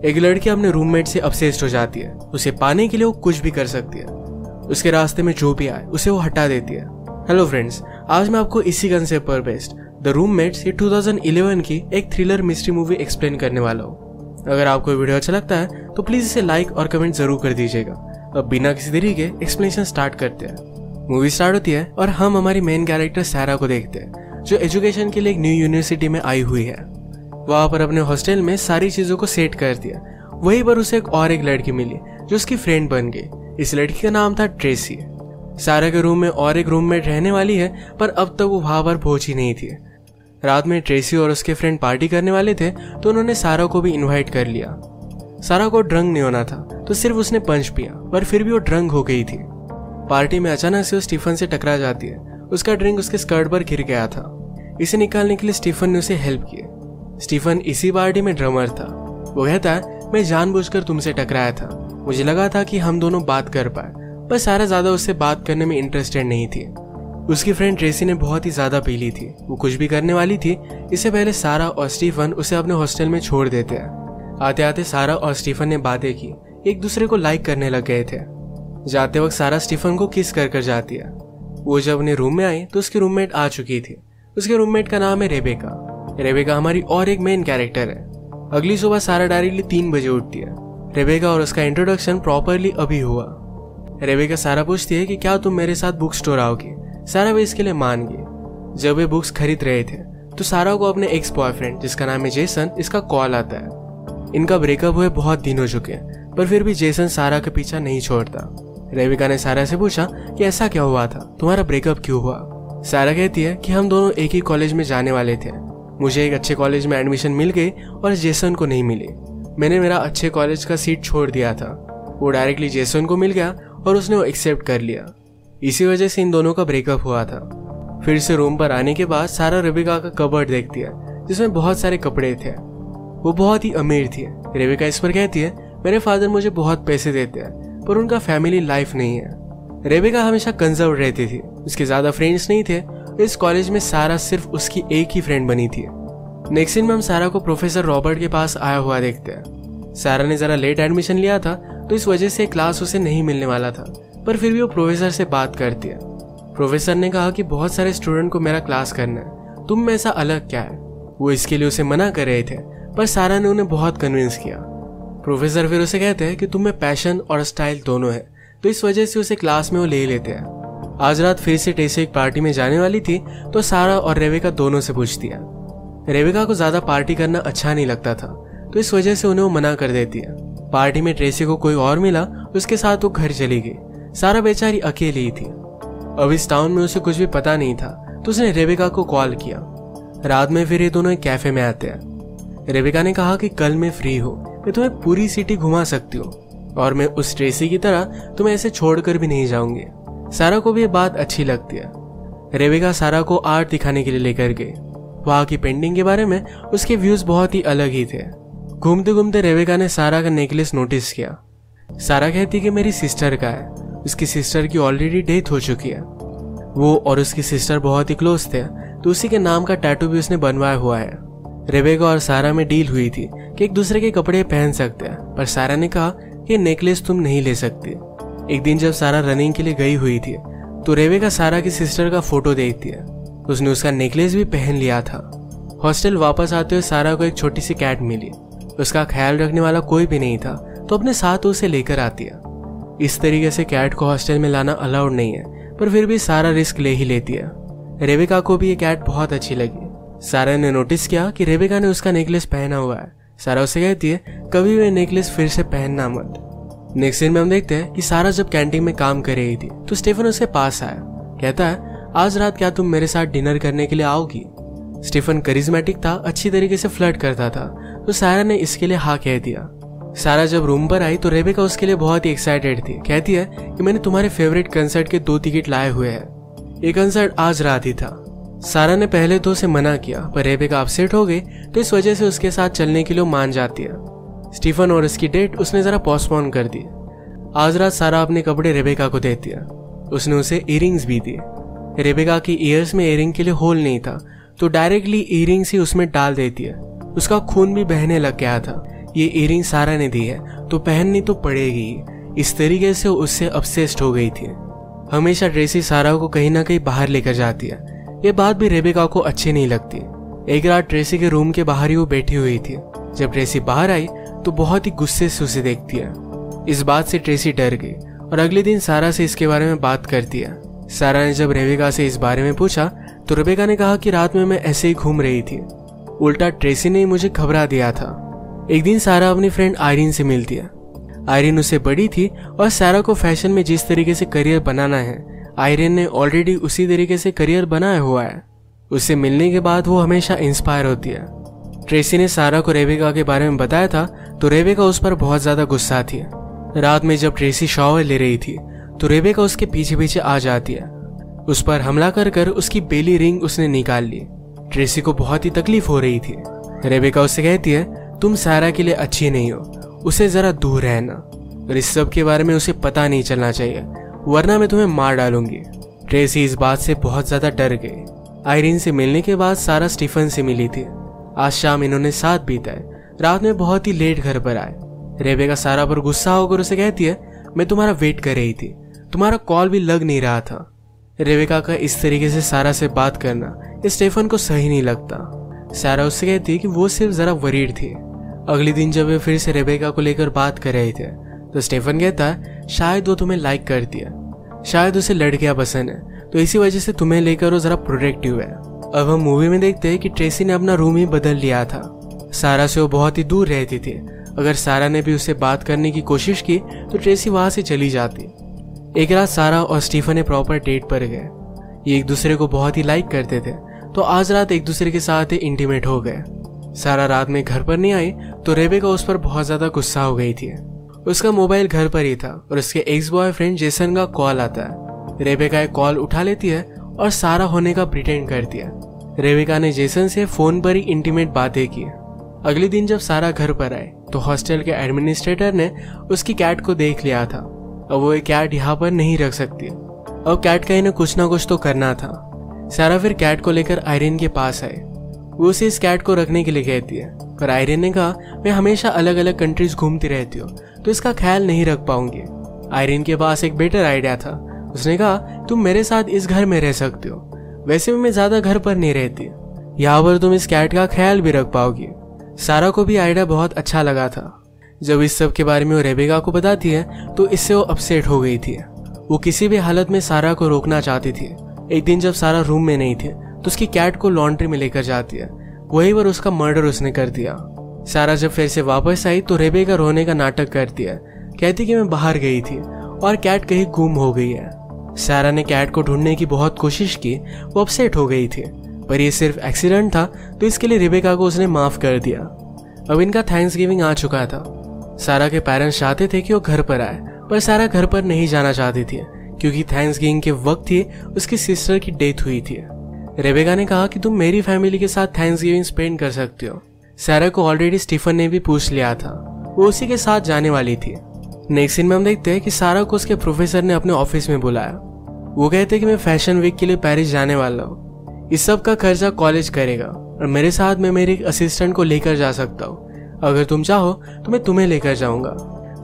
एक लड़की अपने रूममेट से ऑब्सेस्ड हो जाती है। उसे पाने के लिए वो कुछ भी कर सकती है। उसके रास्ते में जो भी आए उसे वो हटा देती है। हेलो फ्रेंड्स, आज मैं आपको इसी कंसेप्ट पर बेस्ड द रूममेट्स ये 2011 की एक थ्रिलर मिस्ट्री मूवी एक्सप्लेन करने वाला हूँ। अगर आपको वीडियो अच्छा लगता है तो प्लीज इसे लाइक और कमेंट जरूर कर दीजिएगा। अब बिना किसी देरी के एक्सप्लेनेशन स्टार्ट करते हैं। मूवी स्टार्ट होती है और हम हमारी मेन कैरेक्टर सारा को देखते हैं, जो एजुकेशन के लिए एक न्यू यूनिवर्सिटी में आई हुई है। वहां पर अपने हॉस्टल में सारी चीजों को सेट कर दिया। वहीं पर उसे एक लड़की मिली जो उसकी फ्रेंड बन गई। इस लड़की का नाम था ट्रेसी। सारा के रूम में और एक रूममेट रहने वाली है, पर अब तक वो वहां पर पहुंची नहीं थी। रात में ट्रेसी और उसके फ्रेंड पार्टी करने वाले थे, तो उन्होंने सारा को भी इनवाइट कर लिया। सारा को ड्रंक नहीं होना था, तो सिर्फ उसने पंच पिया, पर फिर भी वो ड्रंक हो गई थी। पार्टी में अचानक से वो स्टीफन से टकरा जाती है। उसका ड्रिंक उसके स्कर्ट पर गिर गया था। इसे निकालने के लिए स्टीफन ने उसे हेल्प की। स्टीफन इसी पार्टी में ड्रमर था। वो कहता है, मैं जानबूझकर तुमसे टकराया था। मुझे लगा था कि हम दोनों बात कर पाए, पर सारा ज्यादा उससे बात करने में इंटरेस्टेड नहीं थी। उसकी फ्रेंड ट्रेसी ने बहुत ही ज्यादा पी ली थी। वो कुछ भी करने वाली थी। इससे पहले सारा और स्टीफन उसे अपने हॉस्टल में छोड़ देते हैं। आते आते सारा और स्टीफन ने बातें की, एक दूसरे को लाइक करने लग गए थे। जाते वक्त सारा स्टीफन को किस कर जाती है। वो जब अपने रूम में आई तो उसकी रूममेट आ चुकी थी। उसके रूममेट का नाम है रेबेका। रेबेका हमारी और एक मेन कैरेक्टर है। अगली सुबह सारा डायरेक्टली 3 बजे उठती है। रेबेका और उसका इंट्रोडक्शन प्रॉपरली अभी हुआ। रेबेका सारा पूछती है कि क्या तुम मेरे साथ बुक स्टोर आओगी। सारा भी इसके लिए मान गई। जब वे बुक्स खरीद रहे थे तो सारा को अपने एक्स बॉयफ्रेंड, जिसका नाम है जेसन, इसका कॉल आता है। इनका ब्रेकअप हुए बहुत दिन हो चुके हैं, पर फिर भी जेसन सारा का पीछा नहीं छोड़ता। रेबेका ने सारा से पूछा कि ऐसा क्या हुआ था, तुम्हारा ब्रेकअप क्यों हुआ। सारा कहती है कि हम दोनों एक ही कॉलेज में जाने वाले थे। मुझे एक अच्छे कॉलेज में एडमिशन मिल गई और जेसन को नहीं मिली। मैंने मेरा अच्छे कॉलेज का सीट छोड़ दिया था। वो डायरेक्टली जेसन को मिल गया और उसने वो एक्सेप्ट कर लिया। इसी वजह से इन दोनों का ब्रेकअप हुआ था। फिर से रूम पर आने के बाद सारा रेबेका का कबर्ड देखती है, जिसमें बहुत सारे कपड़े थे। वो बहुत ही अमीर थी। रेबेका इस पर कहती है, मेरे फादर मुझे बहुत पैसे देते हैं, पर उनका फैमिली लाइफ नहीं है। रेबेका हमेशा कंजर्व रहती थी। उसके ज्यादा फ्रेंड्स नहीं थे। इस कॉलेज में सारा सिर्फ उसकी एक ही फ्रेंड बनी थी। नेक्स्ट सीन में हम सारा को प्रोफेसर रॉबर्ट के पास आया हुआ देखते हैं। सारा ने जरा लेट एडमिशन लिया था, तो इस वजह से क्लास उसे नहीं मिलने वाला था, पर फिर भी वो प्रोफेसर से बात करती है। प्रोफेसर ने कहा कि बहुत सारे स्टूडेंट को मेरा क्लास करना है, तुम में ऐसा अलग क्या है। वो इसके लिए उसे मना कर रहे थे, पर सारा ने उन्हें बहुत कन्विंस किया। प्रोफेसर फिर उसे कहते हैं कि तुम में पैशन और स्टाइल दोनों है, तो इस वजह से उसे क्लास में वो ले लेते हैं। आज रात फिर से टेसी एक पार्टी में जाने वाली थी, तो सारा और रेबेका दोनों से पूछती है। रेबेका को ज्यादा पार्टी करना अच्छा नहीं लगता था, तो इस वजह से उन्हें वो मना कर देती है। पार्टी में ट्रेसी को कोई और मिला, उसके साथ वो घर चली गई। सारा बेचारी अकेली ही थी। अब इस टाउन में उसे कुछ भी पता नहीं था, तो उसने रेबेका को कॉल किया। रात में फिर ये दोनों एक कैफे में आते हैं। रेबेका ने कहा कि कल मैं फ्री हूँ, मैं तुम्हें पूरी सिटी घुमा सकती हूँ, और मैं उस ट्रेसी की तरह तुम्हें ऐसे छोड़कर भी नहीं जाऊंगी। सारा को भी ये बात अच्छी लगती है। रेबेका सारा को आर्ट दिखाने के लिए लेकर गई। वहां की पेंटिंग के बारे में उसके व्यूज बहुत ही अलग ही थे। घूमते घूमते रेबेका ने सारा का नेकलेस नोटिस किया। सारा कहती कि मेरी सिस्टर का है। उसकी सिस्टर की ऑलरेडी डेथ हो चुकी है। वो और उसकी सिस्टर बहुत ही क्लोज थे, तो उसी के नाम का टैटू भी उसने बनवाया हुआ है। रेबेका और सारा में डील हुई थी कि एक दूसरे के कपड़े पहन सकते हैं, पर सारा ने कहा कि नेकलेस तुम नहीं ले सकती। एक दिन जब सारा रनिंग के लिए गई हुई थी, तो रेबेका सारा की सिस्टर का फोटो देखती है। उसने उसका नेकलेस भी पहन लिया था। हॉस्टल वापस आते हुए सारा को एक छोटी सी कैट मिली। उसका ख्याल रखने वाला कोई भी नहीं था, तो अपने साथ उसे लेकर आती है। इस तरीके से कैट को हॉस्टल में लाना अलाउड नहीं है, पर फिर भी सारा रिस्क ले ही लेती है। रेबेका को भी ये कैट बहुत अच्छी लगी। सारा ने नोटिस किया कि रेबेका ने उसका नेकलेस पहना हुआ है। सारा उसे कहती है, कभी भी नेकलेस फिर से पहनना मत। नेक्स्ट सीन में हम देखते हैं कि सारा जब कैंटीन में काम कर रही थी, तो स्टीफन उसके पास आया। कहता है, आज रात क्या तुम मेरे साथ डिनर करने के लिए आओगी। स्टीफन करिज्मेटिक था, अच्छी तरीके से फ्लर्ट करता था, तो सारा ने इसके लिए हाँ कह दिया। सारा जब रूम पर आई तो रेबेका उसके लिए बहुत ही एक्साइटेड थी। कहती है कि मैंने तुम्हारे फेवरेट कंसर्ट के 2 टिकट लाए हुए हैं। ये कंसर्ट आज रात ही था। सारा ने पहले तो उसे मना किया, पर रेबेका अपसेट हो गई, तो इस वजह से उसके साथ चलने के लिए मान जाती है। स्टीफन और उसकी डेट उसने जरा पोस्टपोन कर दी। आज रात सारा अपने कपड़े रेबेका को देती है। उसने उसे इयरिंग्स भी दिए। रेबेका की ईयर्स में इयरिंग के लिए होल नहीं था, तो डायरेक्टली इयरिंग्स ही उसमें डाल देती है। उसका खून भी बहने लग गया था। ये इयरिंग सारा ने दी है तो पहननी तो पड़ेगी। इस तरीके से उससे ऑब्सेस्ड हो गई थी। हमेशा ट्रेसी सारा को कहीं ना कहीं बाहर लेकर जाती है। ये बात भी रेबेका को अच्छी नहीं लगती। एक रात ट्रेसी के रूम के बाहर ही वो बैठी हुई थी। जब ट्रेसी बाहर आई तो बहुत ही गुस्से से उसे देखती है। इस बात से ट्रेसी डर गई और अगले दिन सारा से इसके बारे में बात करती है। सारा ने जब रेबेका से इस बारे में पूछा तो रेबेका ने कहा कि रात में मैं ऐसे ही घूम रही थी, उल्टा ट्रेसी ने मुझे घबरा दिया था। एक दिन सारा अपनी फ्रेंड आयरिन से मिलती है। आयरिन उससे बड़ी थी और सारा को फैशन में जिस तरीके से करियर बनाना है, आयरिन ने ऑलरेडी उसी तरीके से करियर बनाया हुआ है। उससे मिलने के बाद वो हमेशा इंस्पायर होती है। ट्रेसी ने सारा को रेबेका के बारे में बताया था तो रेबेका उस पर बहुत ज्यादा गुस्सा थी। रात में जब ट्रेसी शॉवर ले रही थी तो रेबेका उसके पीछे पीछे आ जाती है। उस पर हमला कर कर उसकी बेली रिंग उसने निकाल ली। ट्रेसी को बहुत ही तकलीफ हो रही थी। रेबेका उससे कहती है, तुम सारा के लिए अच्छी नहीं हो, उसे जरा दूर रहना और इस सब के बारे में उसे पता नहीं चलना चाहिए, वरना मैं तुम्हें मार डालूंगी। ट्रेसी इस बात से बहुत ज्यादा डर गई। आयरिन से मिलने के बाद सारा स्टीफन से मिली थी। आज शाम इन्होंने साथ बिताए। रात में बहुत ही लेट घर पर आए। रेबेका सारा पर गुस्सा होकर उसे कहती है, मैं तुम्हारा वेट कर रही थी, तुम्हारा कॉल भी लग नहीं रहा था। रेबेका का इस तरीके से सारा से बात करना स्टीफन को सही नहीं लगता। सारा उससे कहती है कि वो सिर्फ जरा वरीड थी। अगले दिन जब वे फिर से रेबेका को लेकर बात कर रहे थे तो स्टीफन कहता है, शायद वो तुम्हें लाइक करती है, शायद उसे लड़कियां पसंद है, तो इसी वजह से तुम्हें लेकर वो जरा प्रोटेक्टिव है। अब हम मूवी में देखते हैं कि ट्रेसी ने अपना रूम ही बदल लिया था। सारा से वो बहुत ही दूर रहती थी। अगर सारा ने भी उससे बात करने की कोशिश की तो ट्रेसी वहां से चली जाती। एक रात सारा और स्टीफन ने प्रॉपर डेट पर गए। ये एक दूसरे को बहुत ही लाइक करते थे, तो आज रात एक दूसरे के साथ ही इंटीमेट हो गए। सारा रात में घर पर नहीं आई तो रेबेका उस पर बहुत ज्यादा गुस्सा हो गई थी। उसका मोबाइल घर पर ही था और उसके एक्स बॉयफ्रेंड जेसन का कॉल आता है। रेबेका एक कॉल उठा लेती है और सारा होने का प्रिटेंड करती है। रेबेका ने जेसन से फोन पर ही इंटीमेट बातें की। अगले दिन जब सारा घर पर आए तो हॉस्टल के एडमिनिस्ट्रेटर ने उसकी कैट को देख लिया था। अब वो कैट यहाँ पर नहीं रख सकती। अब कैट का इन्हें कुछ ना कुछ तो करना था। सारा फिर कैट को लेकर आयरिन के पास आए। वो उसे इस कैट को रखने के लिए कहती है, पर आयरिन ने कहा, मैं हमेशा अलग अलग कंट्रीज घूमती रहती हूँ तो इसका ख्याल नहीं रख पाऊंगी। आयरिन के पास एक बेटर आइडिया था। उसने कहा, तुम मेरे साथ इस घर में रह सकते हो, वैसे भी मैं ज्यादा घर पर नहीं रहती, यहाँ पर तुम इस कैट का ख्याल भी रख पाओगी। सारा को भी आइडिया बहुत अच्छा लगा था। जब इस सब के बारे में वो रेबेका को बताती है तो इससे वो अपसेट हो गई थी। वो किसी भी हालत में सारा को रोकना चाहती थी। एक दिन जब सारा रूम में नहीं थी तो उसकी कैट को लॉन्ड्री में लेकर जाती है। वहीं पर उसका मर्डर उसने कर दिया। सारा जब फिर से वापस आई तो रेबेका रोने का नाटक करती है, कहती कि मैं बाहर गई थी और कैट कहीं गुम हो गई है। सारा ने कैट को ढूंढने की बहुत कोशिश की। वो अपसेट हो गई थी, पर यह सिर्फ एक्सीडेंट था तो इसके लिए रेबेका को उसने माफ कर दिया। अब इनका थैंक्सगिविंग आ चुका था। सारा के पेरेंट्स चाहते थे कि वो घर पर आए, पर सारा घर पर नहीं जाना चाहती थी क्योंकि थैंक्सगिविंग के वक्त ही उसकी सिस्टर की डेथ हुई थी। रेबेका ने कहा कि तुम मेरी फैमिली के साथ थैंक्सगिविंग स्पेंड कर सकते हो। सारा को ऑलरेडी स्टीफन ने भी पूछ लिया था, वो उसी के साथ जाने वाली थी। नेक्स्ट सीन में हम देखते हैं कि सारा को उसके प्रोफेसर ने अपने ऑफिस में बुलाया। वो कहते हैं कि मैं फैशन वीक के लिए पेरिस जाने वाला हूँ, इस सब का खर्चा कॉलेज करेगा और मेरे साथ मैं मेरे एक असिस्टेंट को लेकर जा सकता हूँ। अगर तुम चाहो तो मैं तुम्हें लेकर जाऊंगा।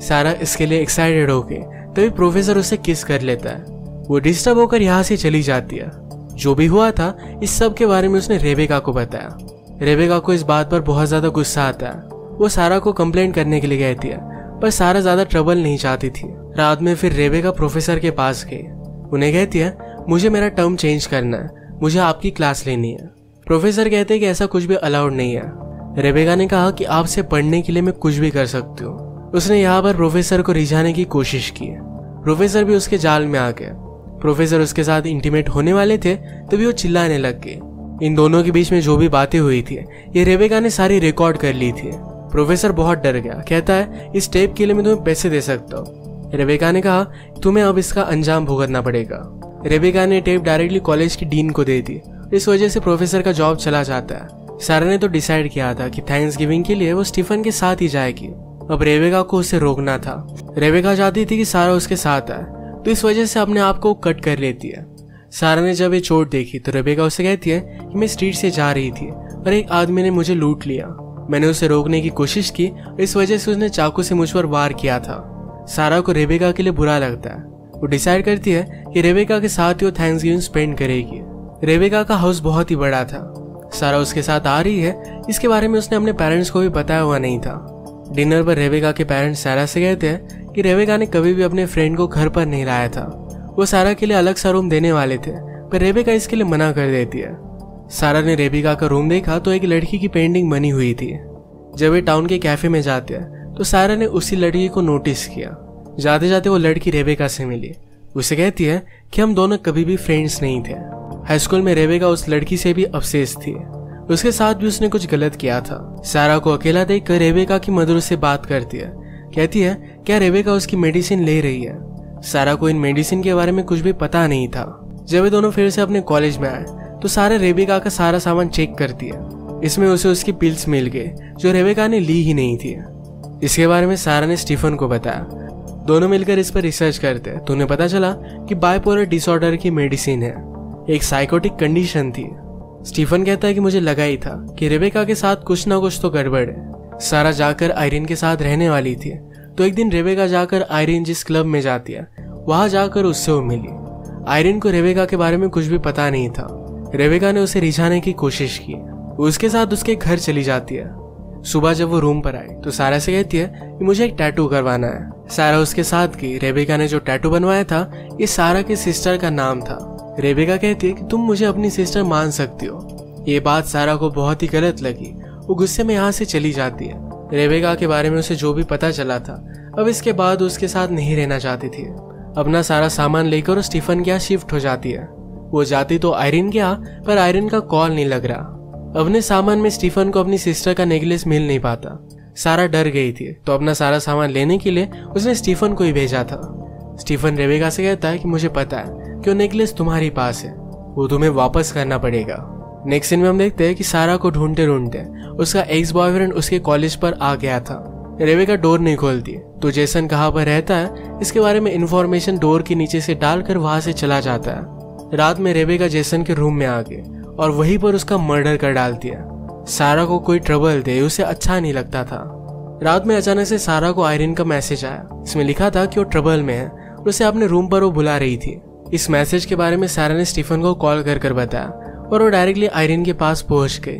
सारा इसके लिए एक्साइटेड होके तभी प्रोफेसर उससे किस कर लेता है। वो डिस्टर्ब होकर यहाँ से चली जाती है। जो भी हुआ था इस सब के बारे में उसने रेबेका को बताया। रेबेका को इस बात पर बहुत ज्यादा गुस्सा आता है। वो सारा को कंप्लेंट करने के लिए कहती है, पर सारा ज्यादा ट्रबल नहीं चाहती थी। रात में फिर रेबेका प्रोफेसर के पास गई। उन्हें कहती है, मुझे मेरा टर्म चेंज करना है, मुझे आपकी क्लास लेनी है। प्रोफेसर कहते हैं कि ऐसा कुछ भी अलाउड नहीं है। रेबेका ने कहा कि आपसे पढ़ने के लिए मैं कुछ भी कर सकती हूँ। उसने यहाँ पर प्रोफेसर को रिझाने की कोशिश की। प्रोफेसर भी उसके जाल में आ गया। प्रोफेसर उसके साथ इंटीमेट होने वाले थे तभी वो चिल्लाने लग गए। इन दोनों के बीच में जो भी बातें हुई थी ये रेबेका ने सारी रिकॉर्ड कर ली थी। प्रोफेसर बहुत डर गया, कहता है इस टेप के लिए मैं तुम्हें पैसे दे सकता हूँ। रेबेका ने कहा तुम्हें अब इसका अंजाम भुगतना पड़ेगा। रेबेका ने टेप डायरेक्टली कॉलेज की डीन को दे दी। इस वजह से प्रोफेसर का जॉब चला जाता है। सारा ने तो डिसाइड किया था कि थैंक्सगिविंग के लिए वो स्टीफन के साथ ही जाएगी। अब रेबेका को उसे रोकना था। रेबेका चाहती थी कि सारा उसके साथ आए, तो इस वजह से अपने आप को कट कर लेती है। सारा ने जब ये चोट देखी तो रेबेका उसे कहती है कि मैं स्ट्रीट से जा रही थी और एक आदमी ने मुझे लूट लिया। मैंने उसे रोकने की कोशिश की, इस वजह से उसने चाकू से मुझ पर वार किया था। सारा को रेबेका के लिए बुरा लगता है। वो डिसाइड करती है कि रेबेका के साथ ही वो थैंक्सगिविंग स्पेंड करेगी। रेबेका का हाउस बहुत ही बड़ा था। सारा उसके साथ आ रही है, इसके बारे में उसने अपने पेरेंट्स को भी बताया हुआ नहीं था। डिनर पर रेबेका के पेरेंट्स सारा से कहते हैं कि रेबेका ने कभी भी अपने फ्रेंड को घर पर नहीं लाया था। वो सारा के लिए अलग सा रूम देने वाले थे, पर रेबेका इसके लिए मना कर देती है। सारा ने रेबेका का रूम देखा तो एक लड़की की पेंटिंग बनी हुई थी। जब वे टाउन के कैफे में जाते हैं तो सारा ने उसी लड़की को नोटिस किया। जाते जाते वो लड़की रेबेका से मिली। उसे कहती है कि हम दोनों कभी भी फ्रेंड्स नहीं थे। हाई स्कूल में रेबेका उस लड़की से भी ऑब्सेस्ड थी। उसके साथ भी उसने कुछ गलत किया था। सारा को अकेला देखकर रेबेका की मदर उससे बात करती है। कहती है क्या रेबेका उसकी मेडिसिन ले रही है। सारा को इन मेडिसिन के बारे में कुछ भी पता नहीं था। जब वे दोनों फिर से अपने कॉलेज में आए तो सारा रेबेका का सारा सामान चेक करती है। इसमें उसे उसकी पिल्स मिल गए जो रेबेका ने ली ही नहीं थी। इसके बारे में सारा ने स्टीफन को बताया। दोनों मिलकर इस पर रिसर्च करते हैं तो उन्हें पता चला कि बाइपोलर डिसऑर्डर की मेडिसिन है, एक साइकोटिक कंडीशन थी। स्टीफन कहता है कि मुझे लगा ही था कि रेबेका के साथ कुछ ना कुछ तो गड़बड़ है। सारा जाकर आयरिन के साथ रहने वाली थी तो एक दिन रेबेका जाकर आयरिन जिस क्लब में जाती है वहां जाकर उससे वो मिली। आयरिन को रेबेका के बारे में कुछ भी पता नहीं था। रेबेका ने उसे रिझाने की कोशिश की। उसके साथ उसके घर चली जाती है। सुबह जब वो रूम पर आई तो सारा से कहती है कि मुझे एक टैटू करवाना है। सारा उसके साथ गई। रेबेका ने जो टैटू बनवाया था ये सारा के सिस्टर का नाम था। रेबेका कहती है कि तुम मुझे अपनी सिस्टर मान सकती हो। ये बात सारा को बहुत ही गलत लगी। वो गुस्से में यहाँ से चली जाती है। रेबेका के बारे में उसे जो भी पता चला था अब इसके बाद उसके साथ नहीं रहना चाहती थी। अपना सारा सामान लेकर स्टीफन के यहाँ शिफ्ट हो जाती है। वो जाती तो आयरिन के यहाँ, पर आयरिन का कॉल नहीं लग रहा। अपने सामान में स्टीफन को अपनी सिस्टर का नेकलेस मिल नहीं पाता। सारा डर गई थी तो अपना सारा सामान लेने के लिए उसने स्टीफन को ही भेजा था। स्टीफन रेबेका से कहता है कि मुझे पता है कि वो नेकलेस तुम्हारी पास है, वो तुम्हें वापस करना पड़ेगा। नेक्स्ट सीन में हम देखते हैं कि सारा को ढूंढते ढूंढते उसका एक्स बॉयफ्रेंड उसके कॉलेज पर आ गया था। रेबेका डोर नहीं खोलती तो जेसन कहाँ पर रहता है इसके बारे में इंफॉर्मेशन डोर के नीचे से डालकर वहां से चला जाता है। रात में रेबेका जेसन के रूम में आ गई और वहीं पर उसका मर्डर कर डालती है। सारा को कोई ट्रबल दे उसे अच्छा नहीं लगता था। रात में अचानक से सारा को आयरिन का मैसेज आया। इसमें लिखा था कि वो ट्रबल में है और उसे अपने रूम पर वो बुला रही थी। इस मैसेज के बारे में सारा ने स्टीफन को कॉल कर बताया और वो डायरेक्टली आयरिन के पास पहुंच गई।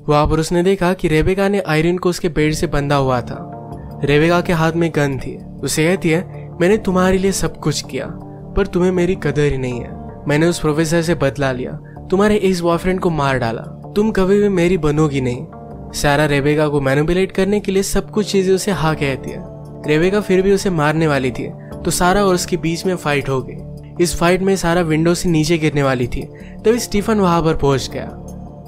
वहां पर उसने देखा कि रेबेका ने आयरिन को उसके बेड से बंधा हुआ था। रेबेका के हाथ में गन थी। उसे कहती है मैंने तुम्हारे लिए सब कुछ किया पर तुम्हें मेरी कदर ही नहीं है। मैंने उस प्रोफेसर से बदला लिया, तुम्हारे एक्स बॉयफ्रेंड को मार डाला, तुम कभी भी मेरी बनोगी नहीं। सारा रेबेका को मैनिपुलेट करने के लिए सब कुछ चीजें उसे हाँ कहती है। रेबेका फिर भी उसे मारने वाली थी तो सारा और उसके बीच में फाइट हो गई। इस फाइट में सारा विंडो से नीचे गिरने वाली थी तभी स्टीफन वहां पर पहुंच गया।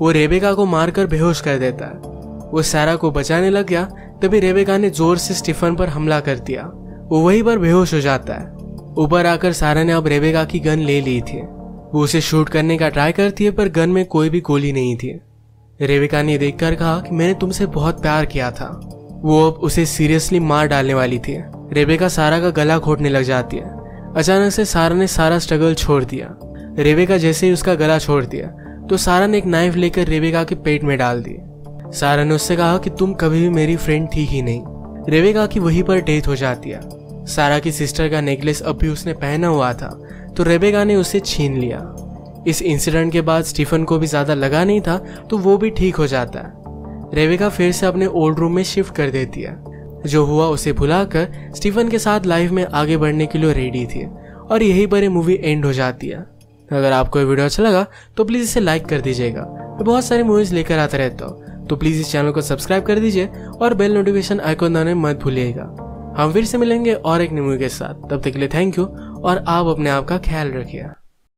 वो रेबेका को मारकर बेहोश कर देता है। वो सारा को बचाने लग गया तभी रेबेका ने जोर से स्टीफन पर हमला कर दिया। वो वहीं पर बेहोश हो जाता है। ऊपर आकर सारा ने अब रेबेका की गन ले ली थी। वो उसे शूट करने का ट्राई करती है पर गन में कोई भी गोली नहीं थी। रेबेका ने देखकर कहा कि मैंने तुमसे बहुत प्यार किया था। वो अब उसे सीरियसली मार डालने वाली थी। रेबेका सारा का गला घोटने लग जाती है। अचानक से सारा ने सारा स्ट्रगल छोड़ दिया। रेबेका जैसे ही उसका गला छोड़ दिया तो सारा ने एक नाइफ लेकर रेबेका के पेट में डाल दी। सारा ने उससे कहा कि तुम कभी भी मेरी फ्रेंड थी ही नहीं। रेबेका की वहीं पर डेथ हो जाती है। सारा की सिस्टर का नेकलेस अभी उसने पहना हुआ था तो रेबेका ने उसे छीन लिया। इस इंसिडेंट के बाद स्टीफन को भी ज्यादा लगा नहीं था तो वो भी ठीक हो जाता है। रेबेका फिर से अपने ओल्ड रूम में शिफ्ट कर देती है। जो हुआ उसे भुलाकर स्टीफन के साथ लाइफ में आगे बढ़ने के लिए रेडी थी और यही पर मूवी एंड हो जाती है। अगर आपको ये वीडियो अच्छा लगा तो प्लीज इसे लाइक कर दीजिएगा। मैं बहुत सारी मूवीज लेकर आता रहता हूँ तो प्लीज इस चैनल को सब्सक्राइब कर दीजिए और बेल नोटिफिकेशन आइकॉन दबाना मत भूलिएगा। हम फिर से मिलेंगे और एक न्यू मूवी के साथ। तब तक के लिए थैंक यू और आप अपने आप का ख्याल रखिए।